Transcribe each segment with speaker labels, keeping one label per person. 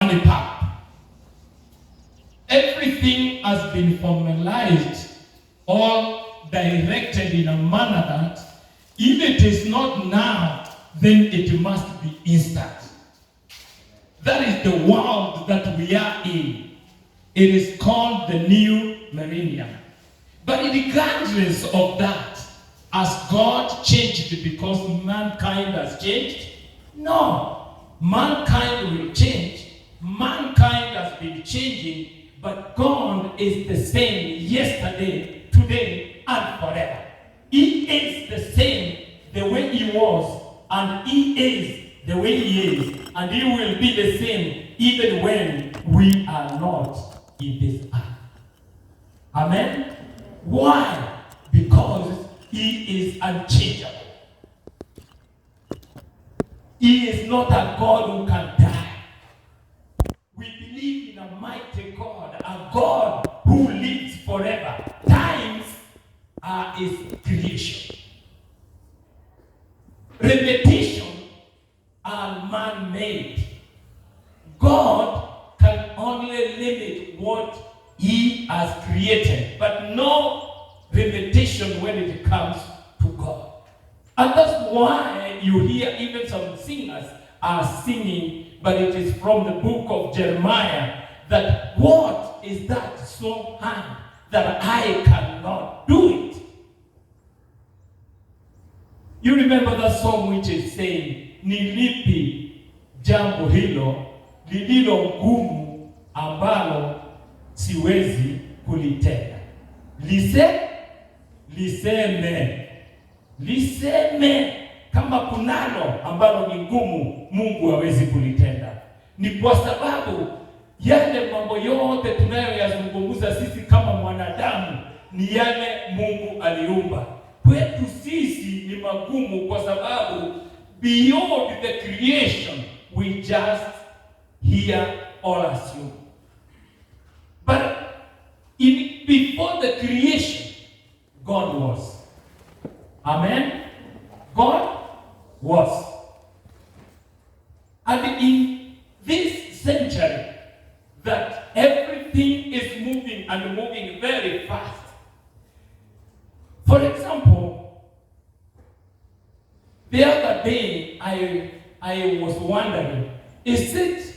Speaker 1: money pump. Everything has been formalized or directed in a manner that if it is not now, then it must be instant. That is the world that we are in. It is called the new millennium. But regardless of that, has God changed because mankind has changed? No. Mankind will change. Mankind has been changing, but God is the same yesterday, today, and forever. He is the same the way He was, and He is the way He is, and He will be the same even when we are not in this earth. Amen? Why? Because He is unchangeable. He is not a God who can die. We believe in a mighty God, a God who lives forever. Times are His creation. Repetition are man-made. God can only limit what He has created, but no repetition when it comes to God. And that's why you hear even some singers are singing, but it is from the book of Jeremiah, that what is that so hard that I cannot do it? You remember that song which is saying, ni lipi jambo hilo lililo ngumu ambalo siwezi kulitenda? Liseme kama kunalo ambalo ni ngumu Mungu hawezi kulitenda. Ni kwa sababu yale mambo yote tunayoyazungumza sisi kama mwanadamu ni yale Mungu aliumba. Kwetu sisi ni magumu kwa sababu beyond the creation we just hear or assume. But before the creation, God was. Amen? God was. And in this century, that everything is moving and moving very fast. For example, the other day I was wondering, is it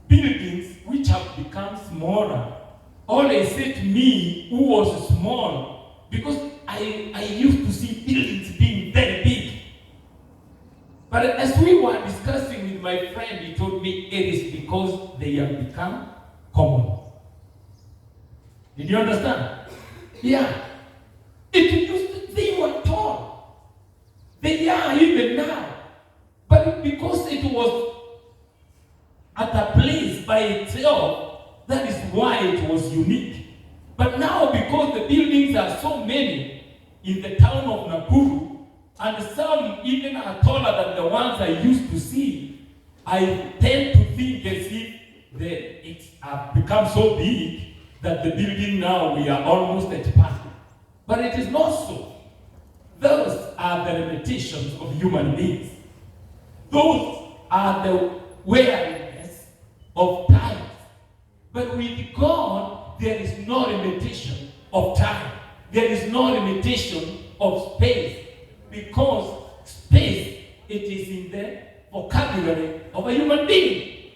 Speaker 1: buildings which have become smaller, or is it me who was small? Because I used to see buildings being very big. But as we were discussing with my friend, he told me it is because they have become common. Did you understand? Yeah. They were tall. They are even now. But because it was at a place by itself, that is why it was unique. But now, because the buildings are so many in the town of Nakuru, and some even are taller than the ones I used to see, I tend to think as if it's become so big that the building now we are almost at par. But it is not so. Those are the limitations of human beings. Those are the wariness of time. But with God, there is no limitation of time. There is no limitation of space. Because space, it is in the vocabulary of a human being.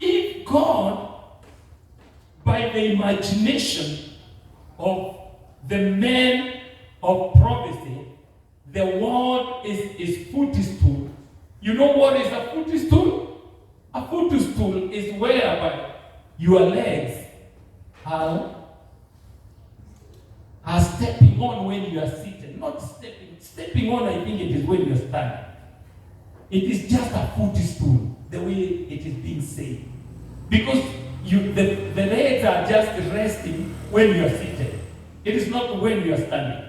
Speaker 1: If God, by the imagination of the man of prophecy, the world is footstool. You know what is a footstool? A footstool is whereby your legs are stepping on when you are seated. Not stepping. Stepping on, I think it is when you are standing. It is just a footstool, the way it is being said. Because the legs are just resting when you are seated. It is not when you are standing.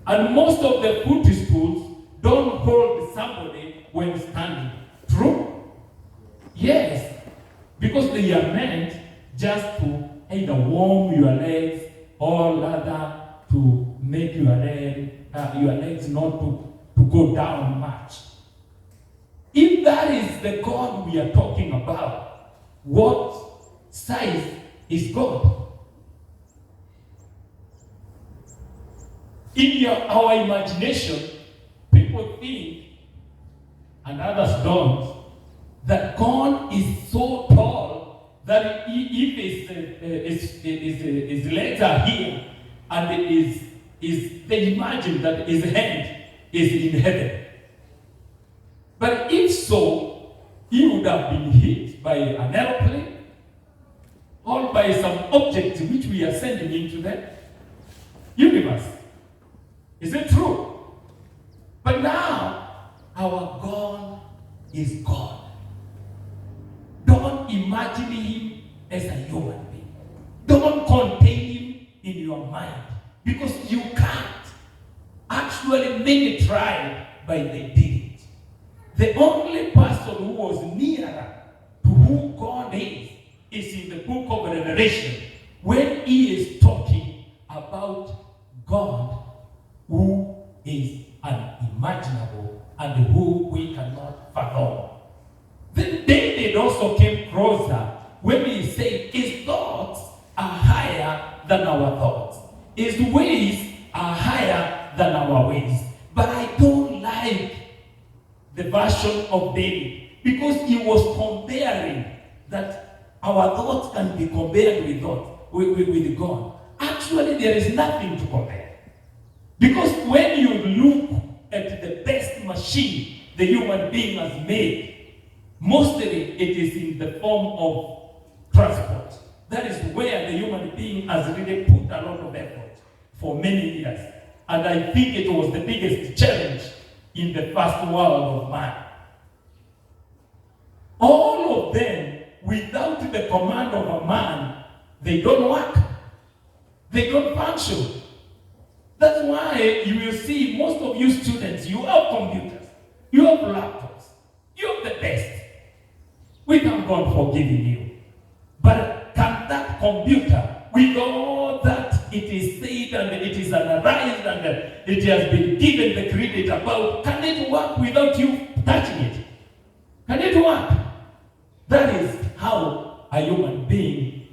Speaker 1: And most of the footstools don't hold somebody when standing. True? Yes. Because they are meant just to either warm your legs or rather to make your legs not to go down much. If that is the God we are talking about, what size is God? In our imagination, people think, and others don't, that God is so tall that if his legs are here and they imagine that his hand is in heaven. But if so, he would have been hit by an airplane or by some object which we are sending into the universe. Is it true? But now, our God is God. Don't imagine him as a human being. Don't contain him in your mind, because you can't. Actually, many tried, but they didn't. The only person who was nearer to who God is in the book of Revelation, when he is talking about God who is unimaginable and who we cannot fathom. Then David also came closer when he said, his thoughts are higher than our thoughts. His ways are higher than our ways. But I don't like the version of David, because he was comparing that our thoughts can be compared with God. Actually, there is nothing to compare. Because when you look at the best machine the human being has made, mostly it is in the form of transport. That is where the human being has really put a lot of effort for many years. And I think it was the biggest challenge in the first world of man. All of them, without the command of a man, they don't work. They don't function. That's why you will see most of you students, you have computers, you have laptops, you have the best. We thank God for giving you. But can that computer, with all that it is said and it is analyzed and it has been given the credit about, can it work without you touching it? Can it work? That is how a human being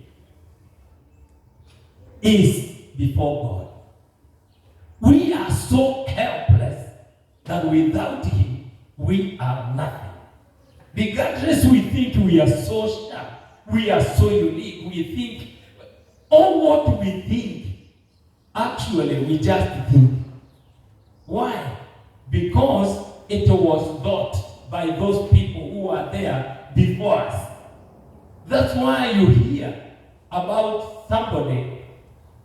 Speaker 1: is before God. We are so helpless that without him, we are nothing. Regardless, we think we are so sharp, we are so unique, we think, all what we think, actually we just think. Why? Because it was thought by those people who are there before us. That's why you hear about somebody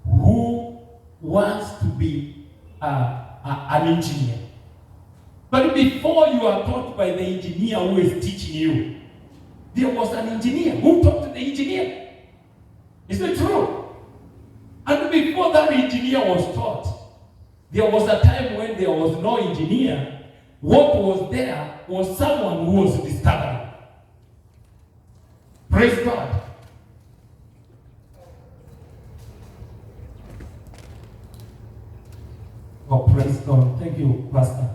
Speaker 1: who wants to be an engineer. But before you are taught by the engineer who is teaching you, there was an engineer who taught the engineer. Is it true? And before that engineer was taught, there was a time when there was no engineer. What was there was someone who was discovering. Praise God. Oh, praise God. Thank you, Pastor.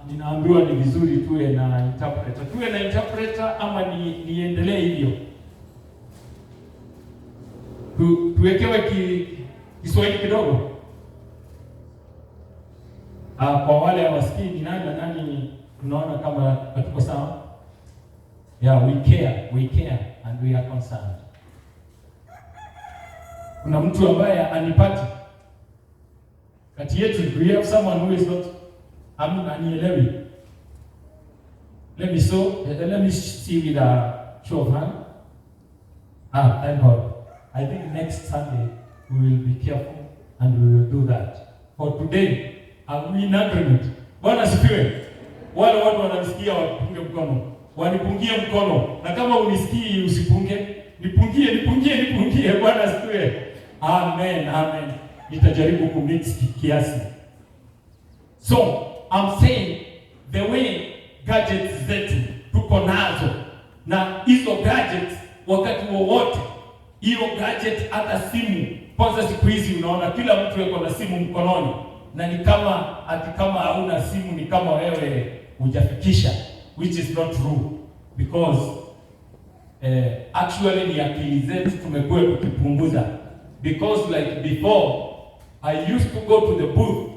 Speaker 1: Ninaambiwa ni vizuri tuwe na interpreter. Tuwe na interpreter ama niendelee hivyo? Tuwekewe Kiswahili kidogo. Kwa wale hawasikii ni nani tunaona kama hatuko sawa? Yeah, we care and we are concerned. Kuna mtu ambaye anipati kati yetu? Do we have someone who is not anielewi? Let me see with a show of hand. Thank God. I think next Sunday we will be careful and we will do that. For today, are we in agreement? Bwana sifiwe. Wale watu wanasikia wapunge mkono. Wanipungie mkono. Na kama unisikii usipunge, nipungie. Bwana sifiwe. Amen. Nitajaribu kumix kiasi. So, I'm saying the way gadgets zetu tuko nazo, na hizo gadgets wakati wowote, hiyo gadget hata simu. Kwanza siku hizi unaona kila mtu yuko na simu mkononi, na ni kama hauna simu ni kama wewe hujafikisha, which is not true, because actually ni akili zetu tumekuwa tukipunguza, because like before I used to go to the booth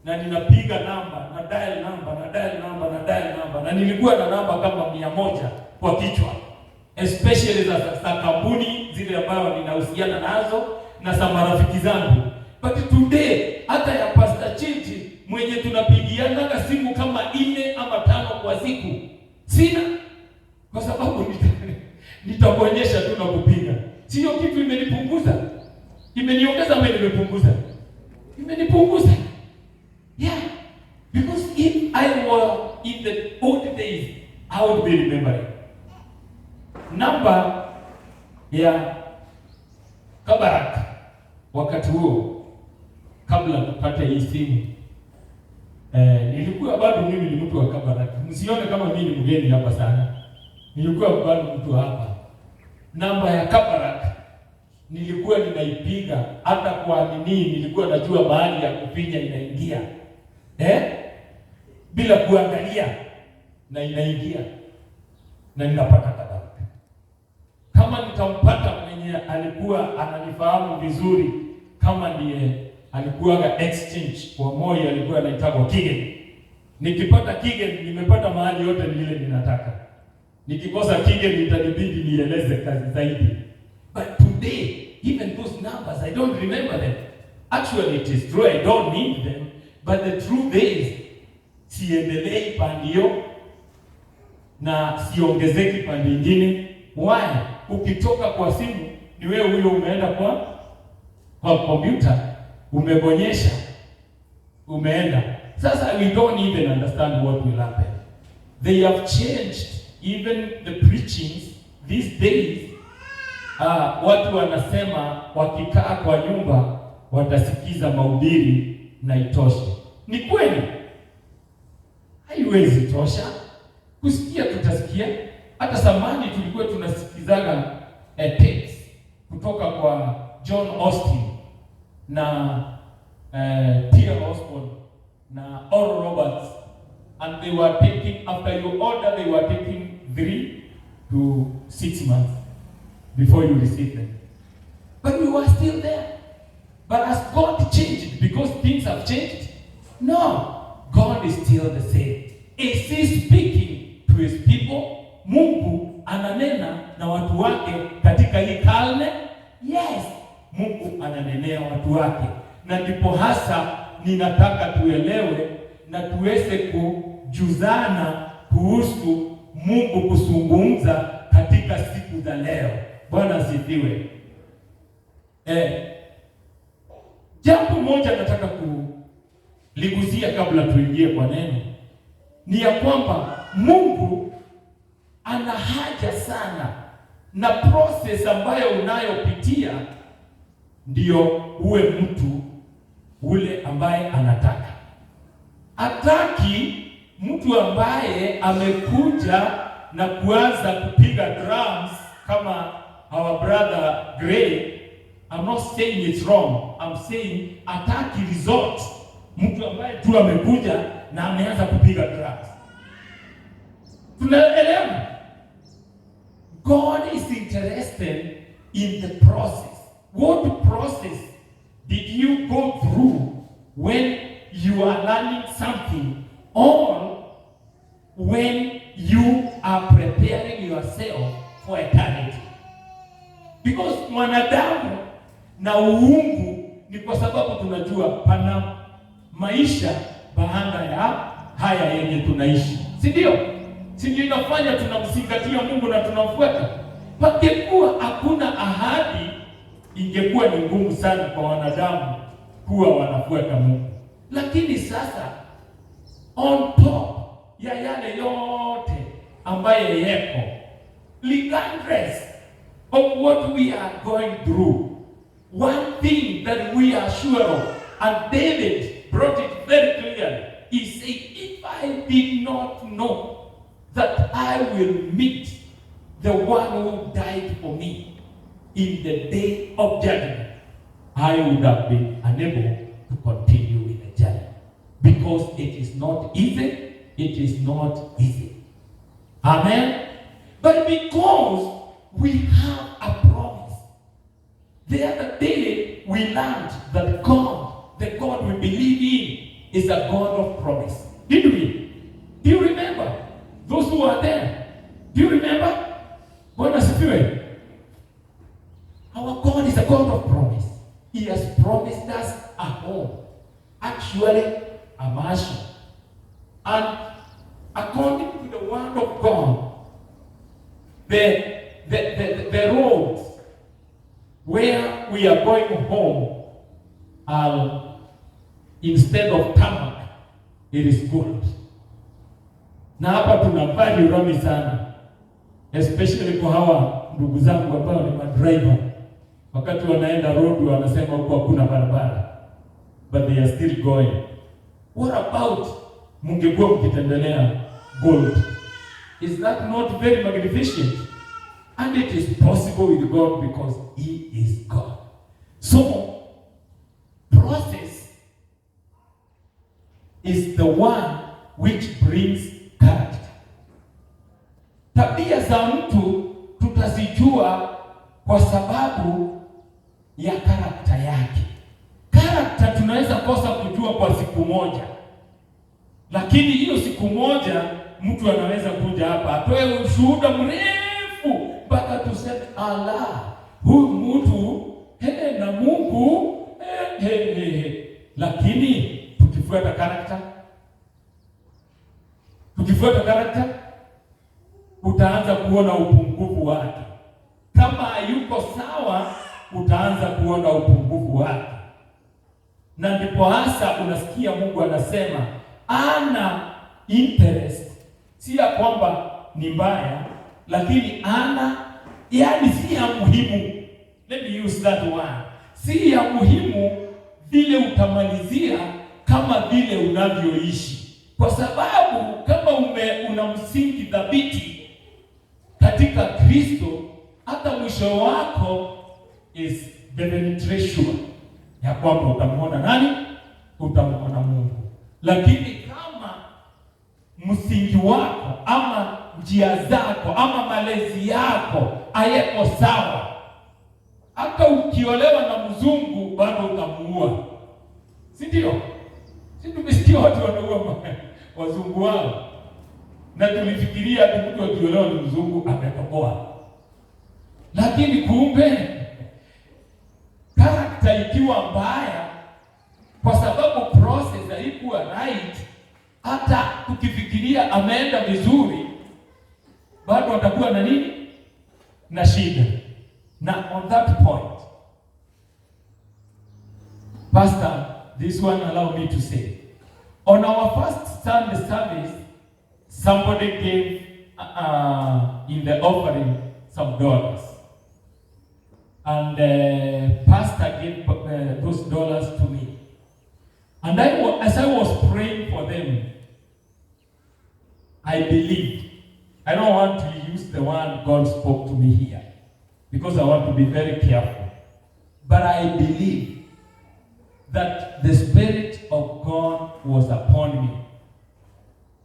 Speaker 1: na ninapiga namba na dial namba na nilikuwa na namba kama 100 kwa kichwa, especially za kampuni zile ambayo ninahusiana nazo na za marafiki zangu. But today hata ya Pastor Chichi mwenye tunapigiana simu kama 4 ama 5 kwa siku sina, kwa sababu nitakuonyesha tu na kupiga. Sio kitu imenipunguza, imeniongeza ama imepunguza? Imenipunguza. Yeah, because if I were in the old days I would be remembering namba ya Kabarak wakati huo, kabla kupata hii simu. Nilikuwa bado mimi ni mtu wa Kabarak. Msione kama mimi ni mgeni hapa sana. Nilikuwa bado mtu hapa. Namba ya Kabarak nilikuwa ninaipiga hata kwa nini, nilikuwa najua mahali ya kupinya inaingia. Bila kuangalia na inaingia. Na ninapata Kabarak. Kama nitampata mwenye alikuwa ananifahamu vizuri, kama ndiye alikuwa exchange kwa moyo, alikuwa anaitwa Kigen. Nikipata Kigen nimepata mahali yote nile ninataka. Nikikosa Kigen itanibidi nieleze kazi zaidi. But today, even those numbers I don't remember them. Actually it is true I don't need them, but the truth is siendelei pandio na siongezeki pande nyingine. Why? Ukitoka kwa simu ni wewe huyo umeenda kwa computer, umebonyesha, umeenda. Sasa we don't even understand what will happen. They have changed even the preachings these days. Watu wanasema wakikaa kwa nyumba watasikiza mahubiri na itoshe. Ni kweli? Haiwezi tosha. Kusikia tutasikia. Hata zamani tulikuwa tunasikizaga tapes kutoka kwa John Austin na Pierre Osborne na Oral Roberts, and they were taking, after you order, they were taking 3 to 6 months before you receive them. But we were still there. But has God changed because things have changed? No, God is still the same. Is he speaking to his people? Mungu ananena na watu wake katika hii karne? Yes, Mungu ananenea watu wake. Na ndipo hasa ninataka tuelewe na tuweze kujuzana kuhusu Mungu kuzungumza katika siku za leo. Bwana asifiwe. Jambo moja nataka kuliguzia kabla tuingie kwa neno, ni ya kwamba Mungu ana haja sana na process ambayo unayopitia ndio uwe mtu ule ambaye anataka. Hataki mtu ambaye amekuja na kuanza kupiga drums kama our brother Gray. I'm not saying it's wrong. I'm saying hataki result. Mtu ambaye tu amekuja na ameanza kupiga drums. Tunaelewa? God is interested in the process. What process did you go through when you are learning something, or when you are preparing yourself for eternity? Because mwanadamu na uungu ni kwa sababu tunajua pana maisha baada ya haya yenye tunaishi. Si ndio? Si ndio inafanya tunamzingatia Mungu na tunamfuata? Pakekuwa hakuna ahadi, ingekuwa ni ngumu sana kwa wanadamu kuwa wanafuata Mungu. Lakini sasa on top ya yale yote ambaye yeko, regardless of what we are going through, one thing that we are sure of, and David brought it very clearly, he said, if I did not know that I will meet the one who died for me in the day of judgment, I would have been unable to continue with the journey. Because it is not easy. It is not easy. Amen? But because we have a promise. The other day, we learned that God, the God we believe in, is a God of promise. Did we? Do you remember? Those who are there. Do you remember? Bwana asifiwe. Our God is a God of promise. He has promised us a home. Actually, a mansion. And according to the word of God, the roads where we are going home are, instead of tarmac, it is gold. Na hapa tuna value rami sana, especially kwa hawa ndugu zangu ambao ni madriver. Wakati wanaenda road wanasema huko hakuna barabara, but they are still going. What about mungekuwa mkitembelea gold? Is that not very magnificent? And it is possible with God because He is God. So, process is the one which brings character. Tabia za mtu tutazijua kwa sababu ya karakta yake. Karakta tunaweza kosa kujua kwa siku moja, lakini hiyo siku moja mtu anaweza kuja hapa atoe ushuhuda mrefu mpaka tuseme ala, huyu mtu na Mungu Lakini tukifuata karakta, utaanza kuona upungufu wake. Kama hayuko sawa, utaanza kuona upungufu wake, na ndipo hasa unasikia Mungu anasema ana interest, si ya kwamba ni mbaya, lakini ana, yani si ya muhimu. Let me use that one. Si ya muhimu vile utamalizia kama vile unavyoishi, kwa sababu kama una msingi thabiti katika Kristo, hata mwisho wako is definitely sure ya kwamba utamwona nani? Utamwona Mungu. Lakini kama msingi wako ama njia zako ama malezi yako hayako sawa, hata ukiolewa na mzungu bado utamuua. Si ndio? Si tumesikia watu wanaua wazungu wao, na tulifikiria ati mtu akiolewa na mzungu ametoboa. Lakini kumbe karakta ikiwa mbaya, kwa sababu process haikuwa right, hata tukifikiria ameenda vizuri, bado atakuwa na nini? Na shida. Now on that point, Pastor, this one allow me to say, on our first Sunday service, somebody gave in the offering some dollars, and Pastor gave those dollars to me. And as I was praying for them, I believed. I don't want to use the word God spoke to me here, because I want to be very careful. But I believe that the Spirit of God was upon me.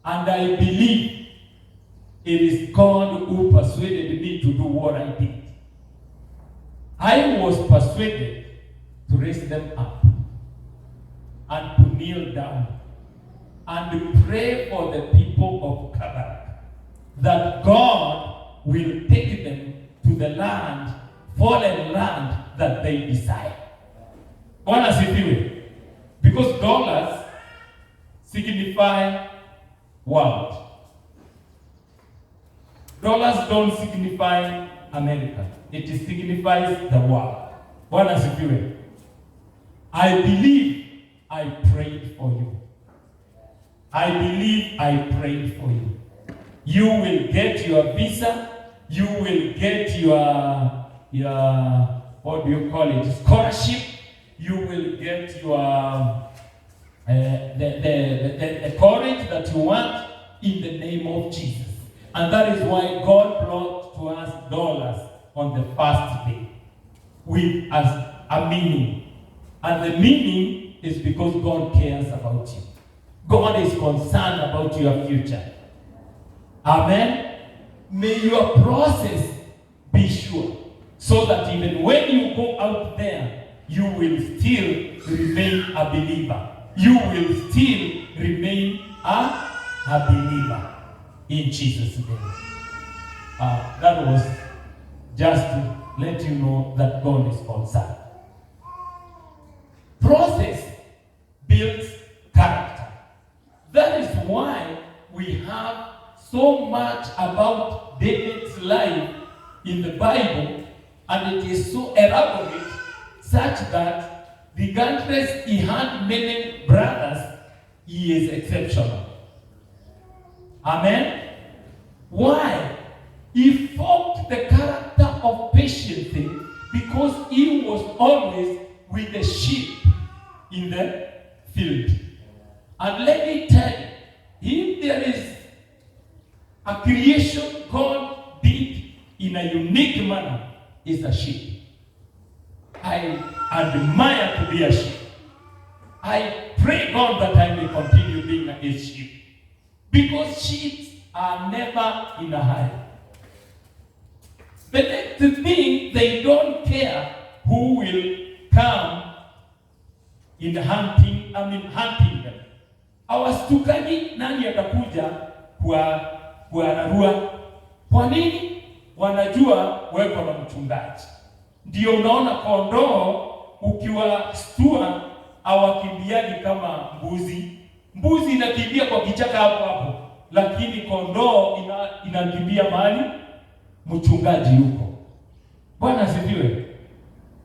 Speaker 1: And I believe it is God who persuaded me to do what I did. I was persuaded to raise them up and to kneel down and to pray for the people of Kabarak, that God will take them to the land, foreign land that they desire. Bwana asifiwe. Because dollars signify world. Dollars don't signify America. It signifies the world. Bwana asifiwe. I believe I prayed for you. I believe I prayed for you. You will get your visa. You will get your what do you call it? Scholarship. You will get your the courage that you want in the name of Jesus. And that is why God brought to us dollars on the first day with a meaning. And the meaning is because God cares about you. God is concerned about your future. Amen. May your process be sure sure, so that even when you go out there, you will still remain a believer. You will still remain a believer in Jesus' name. That was just to let you know that God is concerned. Process builds character. That is why we have so much about David's life in the Bible, and it is so elaborate such that regardless he had many brothers, he is exceptional. Amen? Why? He formed the character of patience because he was always with the sheep in the field. And let me tell you, if there is a creation God did in a unique manner, is a sheep. I admire to be a sheep. I pray God that I may continue being a sheep. Because sheep are never in a hurry. The next thing, they don't care who will come in hunting them. Hawastukani nani atakuja kuararua. Kwa nini? Wanajua wewe na mchungaji. Ndio unaona kondoo ukiwastua hawakimbiani kama mbuzi. Mbuzi inakimbia kwa kichaka hapo hapo, lakini kondoo inakimbia mahali mchungaji yuko. Bwana asifiwe.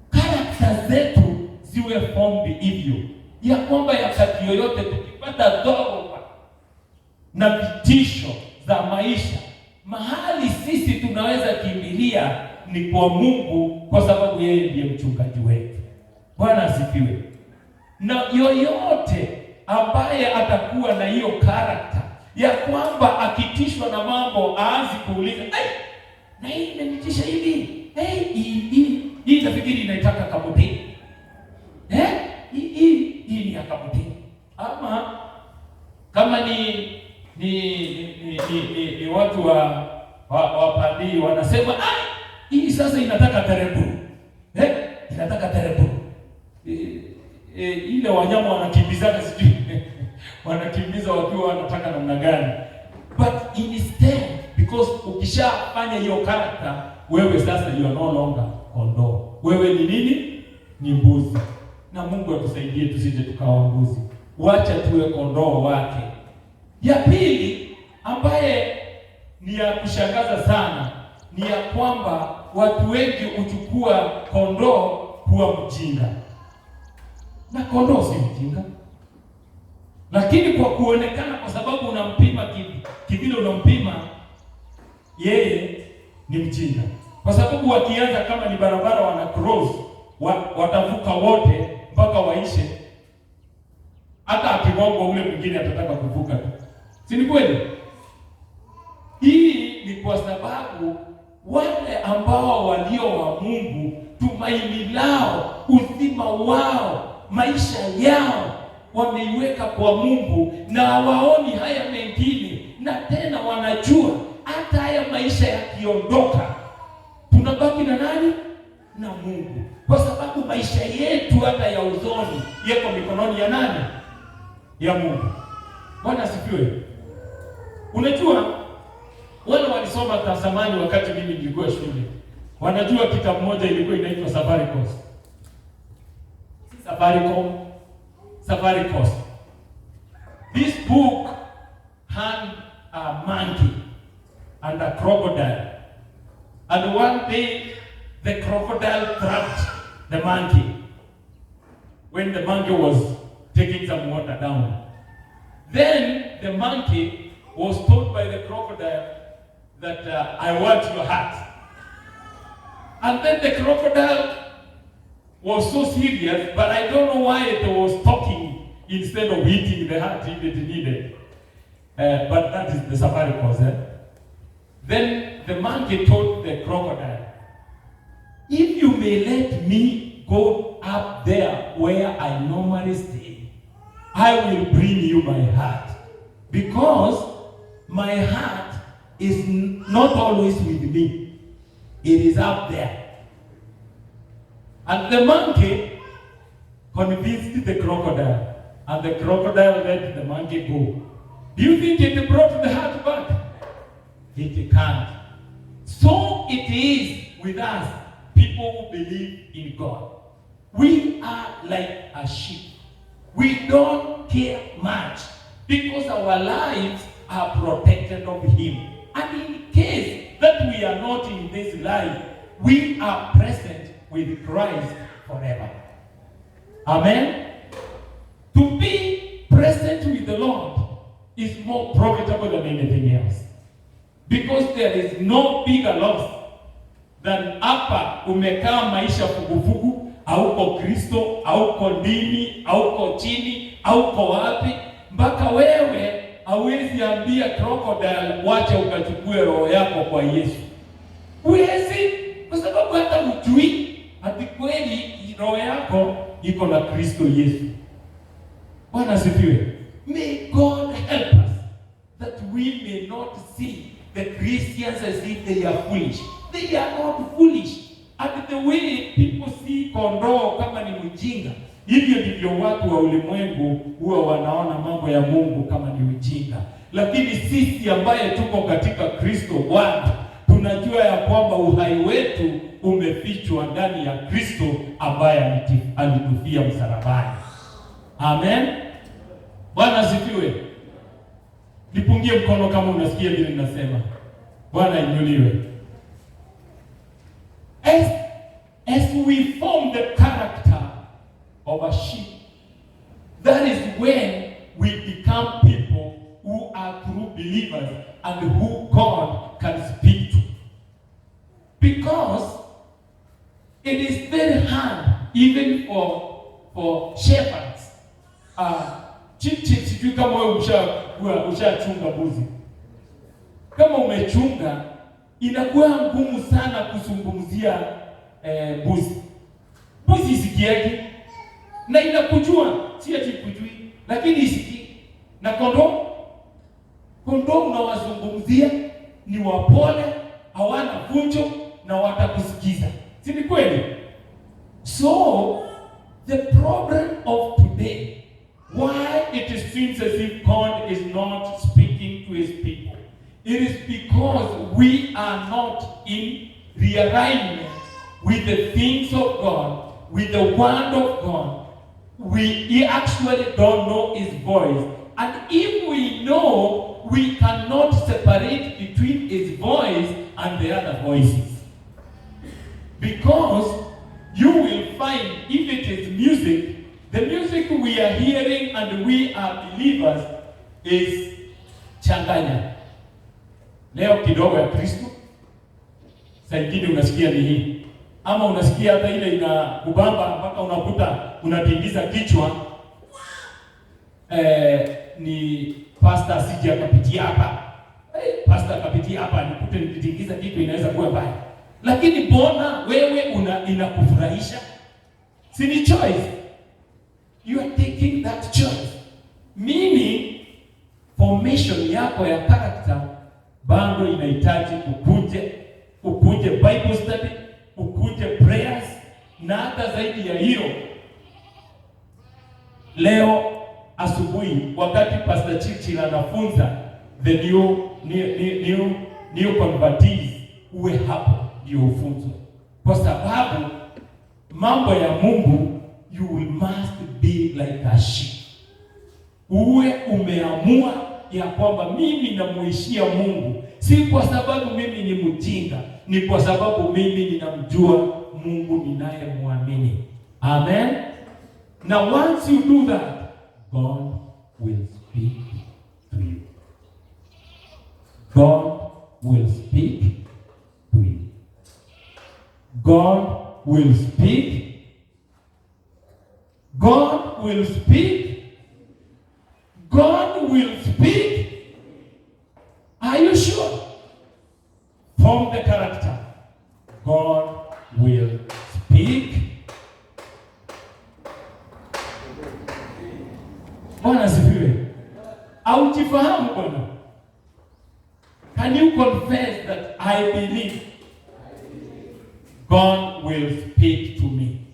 Speaker 1: Karakta zetu ziwe formed hivyo, ya kwamba wakati yoyote tukipata dhoruba na vitisho za maisha, mahali sisi tunaweza kimbilia ni kwa Mungu, kwa sababu yeye ndiye mchungaji wetu. Bwana asifiwe. Na yoyote ambaye atakuwa na hiyo karakta ya kwamba akitishwa na mambo aanzi kuuliza, na hii imenitisha hivi, hii nafikiri inaitaka kabutini, hii ni ya kabutini, ama kama ni watu wa pandi wanasema hii sasa inataka terebu, inataka terebu. Ile wanyama wanakimbizana sijui wanakimbiza wakiwa wanataka namna gani, but instead, because ukishafanya hiyo character, wewe sasa you are no longer kondoo. Wewe ni nini? Ni mbuzi. Na Mungu atusaidie tusije tukawa mbuzi. Wacha tuwe kondoo wake. Ya pili ambaye ni ya kushangaza sana ni ya kwamba watu wengi huchukua kondoo kuwa mjinga. Na kondoo si mjinga, lakini kwa kuonekana, kwa sababu unampima kivile unampima, yeye ni mjinga. Kwa sababu wakianza kama ni barabara wana cross, watavuka wote mpaka waishe. Hata akigongwa ule mwingine atataka kuvuka tu. Si ni kweli? Hii ni kwa sababu wale ambao walio wa Mungu, tumaini lao, uzima wao, maisha yao wameiweka kwa Mungu, na hawaoni haya mengine, na tena wanajua hata haya maisha yakiondoka tunabaki na nani? Na Mungu. Kwa sababu maisha yetu hata ya uzoni yako mikononi ya nani? Ya Mungu. Bwana asifiwe. Unajua wale walisoma zamani wakati mimi nilikuwa shule, wanajua kitabu moja ilikuwa inaitwa Safari Coast. Safari Coast. This book had a monkey and a crocodile. And one day the crocodile trapped the monkey when the monkey was taking some water down. Then the monkey was told by the crocodile that I want your heart. And then the crocodile was so serious, but I don't know why it was talking instead of eating the heart if it needed. But that is the Safari Coast. Then the monkey told the crocodile, if you may let me go up there where I normally stay, I will bring you my heart. Because my heart is not always with me. It is up there. And the monkey convinced the crocodile, and the crocodile let the monkey go. Do you think it brought the heart back? It can't. So it is with us, people who believe in God. We are like a sheep. We don't care much because our lives are protected of Him. And in case that we are not in this life, we are present with Christ forever. Amen? To be present with the Lord is more profitable than anything else. Because there is no bigger loss than hapa umekaa maisha fugufugu, hauko Kristo, hauko dini, hauko chini, hauko wapi, mpaka wewe hauwezi ambia crocodile wacha ukachukue roho yako kwa Yesu. Huwezi, kwa sababu hata hujui ati kweli roho yako iko na Kristo Yesu. Bwana asifiwe. May God help us that we may not see the Christians as if they are foolish. They are not foolish. And the way people see kondoo kama ni mjinga, hivyo ndivyo watu wa ulimwengu huwa wanaona mambo ya Mungu kama ni ujinga. Lakini sisi ambaye tuko katika Kristo Bwana, tunajua ya kwamba uhai wetu umefichwa ndani ya Kristo ambaye alitufia msalabani. Amen. Bwana asifiwe. Nipungie mkono kama unasikia vile ninasema. Bwana inuliwe. As we form the character of a sheep, that is when we become people who are true believers and who God can speak to. Because it is very hard even for shepherds. Sijui kama wewe ushachunga mbuzi. Kama umechunga, inakuwa ngumu sana kuzungumzia mbuzi. Mbuzi isikiaje? Na inakujua, si ati kujui, lakini isikii. Na kondoo unawazungumzia ni wapole, hawana fujo na watakusikiza. Si ni kweli? So the problem of today, why it seems as if God is not speaking to His people, it is because we are not in realignment with the things of God, with the Word of God. We actually don't know His voice. And if we know, we cannot separate between His voice and the other voices. Because you will find, if it is music, the music we are hearing and we are believers is changanya. Leo kidogo ya Kristo, saa ingine unasikia ni hii. Ama unasikia hata ile inakubamba mpaka unakuta unatingiza kichwa. Ni pastor asije akapitia hapa. Pastor akapitia hapa nikute nikitingiza kichwa inaweza kuwa mbaya. Lakini mbona wewe inakufurahisha? Si ni choice. You are taking that choice. Meaning formation yako ya character bado inahitaji ukuje Bible study, ukuje prayers, na hata zaidi ya hiyo. Leo asubuhi wakati Pastor Chichi anafunza the new convertees, uwe hapo ndio ufunzo. Kwa sababu mambo ya Mungu, you must be like a sheep. Uwe umeamua ya kwamba mimi namuishia Mungu, si kwa sababu mimi ni mjinga, ni kwa sababu mimi ninamjua Mungu ninayemwamini. Amen. Now once you do that, God will speak to you. God will speak to you. God will speak. God will speak. God will speak. Are you sure? From the character, God will speak. Bwana asifiwe. Aujifahamu Bwana. Can you confess that I believe? God will speak to me.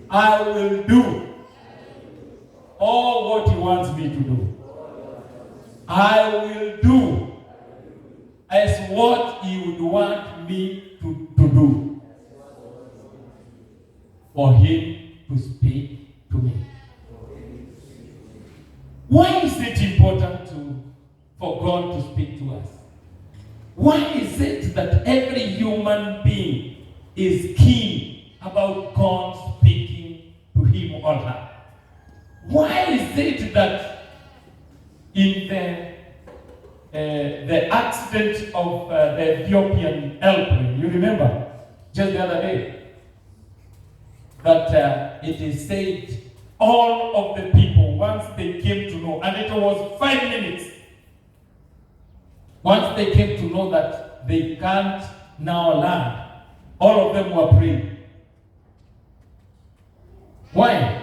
Speaker 1: I will do all what He wants me to do. I will do as what He would want me to do for Him to speak to me. Why is it important for God to speak to us? Why is it that every human being is keen about God speaking to him or her? Why is it that in the accident of the Ethiopian airplane, you remember just the other day, that it is said all of the people, once they came to know, and it was 5 minutes, once they came to know that they can't now land, all of them were praying. Why?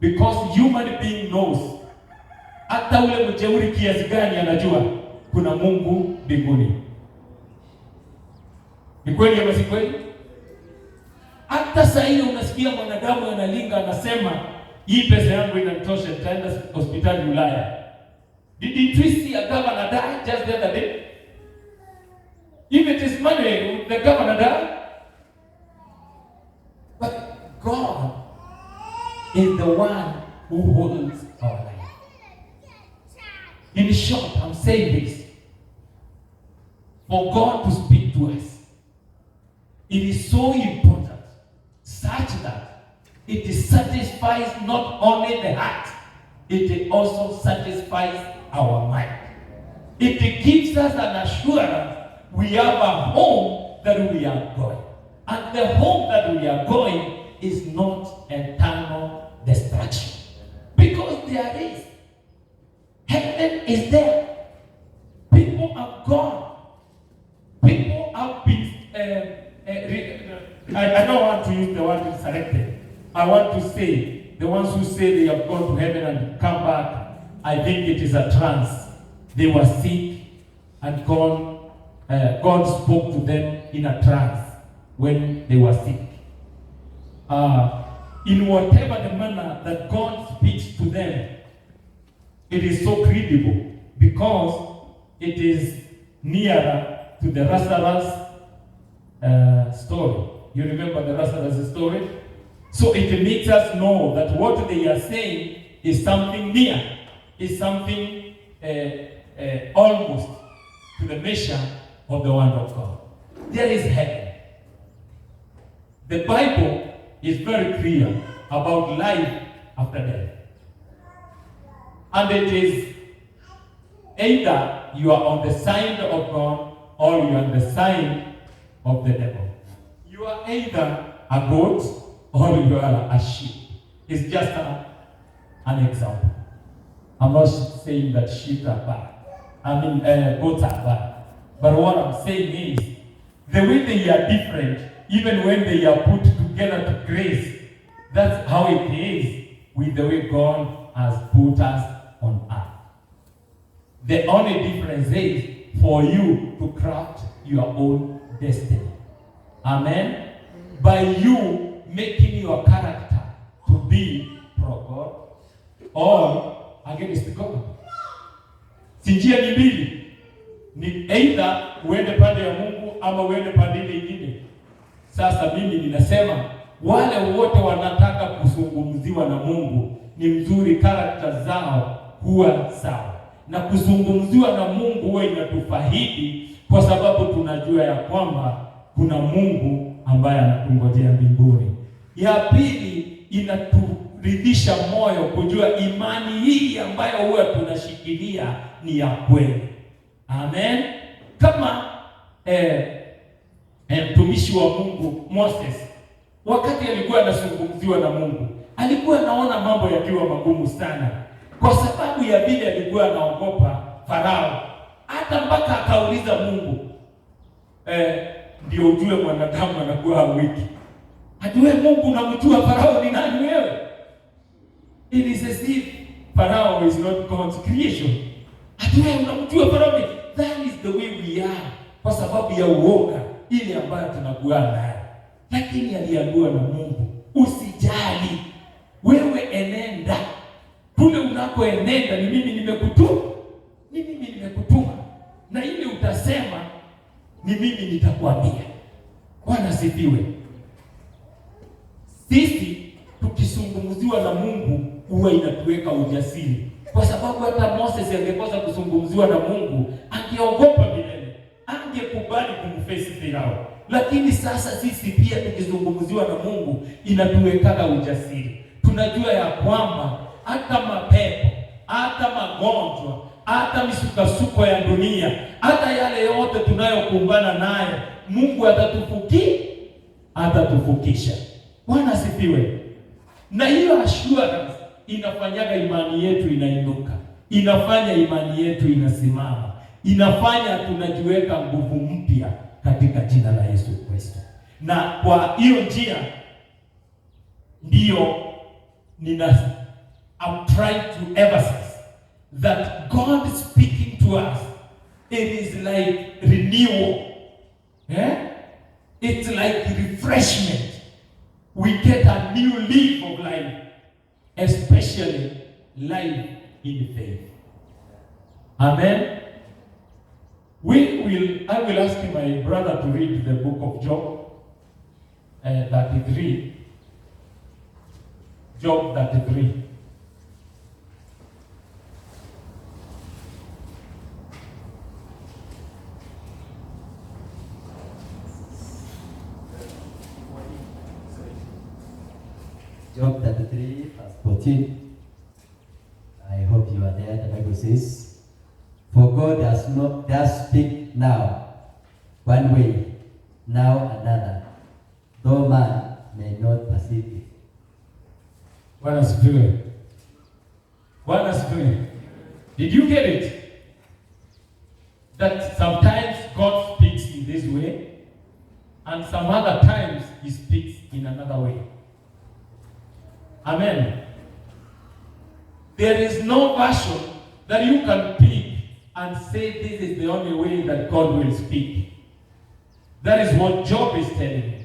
Speaker 1: Because human being knows, hata ule mjeuri kiasi gani anajua kuna Mungu mbinguni. Ni kweli ama si kweli? Hata saa hiyo unasikia mwanadamu analinga, anasema hii pesa yangu inanitosha, nitaenda hospitali Ulaya. Did you see a governor die just the other day? If it is money, the governor died. But God is the one who holds our life. In short, I'm saying this. For God to speak to us, it is so important, such that it satisfies not only the heart, it also satisfies our mind. It gives us an assurance we have a home that we are going. And the home that we are going is not eternal destruction. Because there is. Heaven is there. People have gone. People have been, I don't want to use the word resurrected. I want to say, the ones who say they have gone to heaven and come back, I think it is a trance. They were sick and God spoke to them in a trance when they were sick. In whatever the manner that God speaks to them, it is so credible because it is nearer to the Lazarus story. You remember the Lazarus story? So it makes us know that what they are saying is something near, is something almost to the measure of the word of God. There is heaven. The Bible is very clear about life after death. And it is either you are on the side of God or you are on the side of the devil. You are either a goat or you are a sheep. It's just an example. I'm not saying that sheep are bad. Goats are bad. But what I'm saying is, the way they are different, even when they are put together to grace, that's how it is with the way God has put us on earth. The only difference is for you to craft your own destiny. Amen? By you making your character to be pro God or against God. Sinjia ni mbili. Ni either uende pande ya Mungu ama uende pande ile nyingine. Sasa mimi ninasema wale wote wanataka kuzungumziwa na Mungu, ni mzuri character zao kuwa sawa. Na kuzungumziwa na Mungu huwa inatufahidi kwa sababu tunajua ya kwamba kuna Mungu ambaye anatungojea mbinguni. Ya pili, inaturidhisha moyo kujua imani hii ambayo huwa tunashikilia ni ya kweli. Amen. Kama mtumishi wa Mungu Moses, wakati alikuwa anazungumziwa na Mungu, alikuwa anaona mambo yakiwa magumu sana, kwa sababu ya vile alikuwa anaogopa Farao, hata mpaka akauliza Mungu, ndio ujue mwanadamu anakuwa wiki. Hatuwe Mungu unamjua Farao ni nani wewe? It is as if Farao is not God's creation. Hatuwe unamjua Farao ni, that is the way we are, kwa sababu ya uoga ile ambayo tunakuwa nayo, lakini aliambiwa na Mungu, usijali, wewe enenda kule unakoenenda, ni mimi nimekutuma, na ile utasema ni mimi nitakwambia. Bwana sifiwe. Sisi tukizungumziwa na Mungu huwa inatuweka ujasiri, kwa sababu hata Moses angekosa kuzungumziwa na Mungu, angeogopa milele, angekubali kumface Farao. Lakini sasa sisi pia tukizungumziwa na Mungu inatuweka ujasiri. Tunajua ya kwamba hata mapepo, hata magonjwa, hata misukasuko ya dunia, hata yale yote tunayokumbana nayo, Mungu atatufukisha. Bwana asifiwe. Na hiyo assurance inafanyaga imani yetu inainuka, inafanya imani yetu inasimama, inafanya tunajiweka nguvu mpya katika jina la Yesu Kristo. Na kwa hiyo njia ndiyo I'm trying to emphasize that God is speaking to us. It is like renewal. It's like refreshment. We get a new leaf of life, especially life in faith. Amen. I will ask my brother to read the book of Job 33. Job 33.
Speaker 2: Job 33, verse 14. I hope you are there. The Bible says, "For God does speak now one way, now another, though man may not perceive it."
Speaker 1: Bwana asifiwe. Bwana asifiwe. Did you get it? That sometimes God speaks in this way, and some other times He speaks in another way. Amen. There is no version that you can pick and say this is the only way that God will speak. That is what Job is telling you.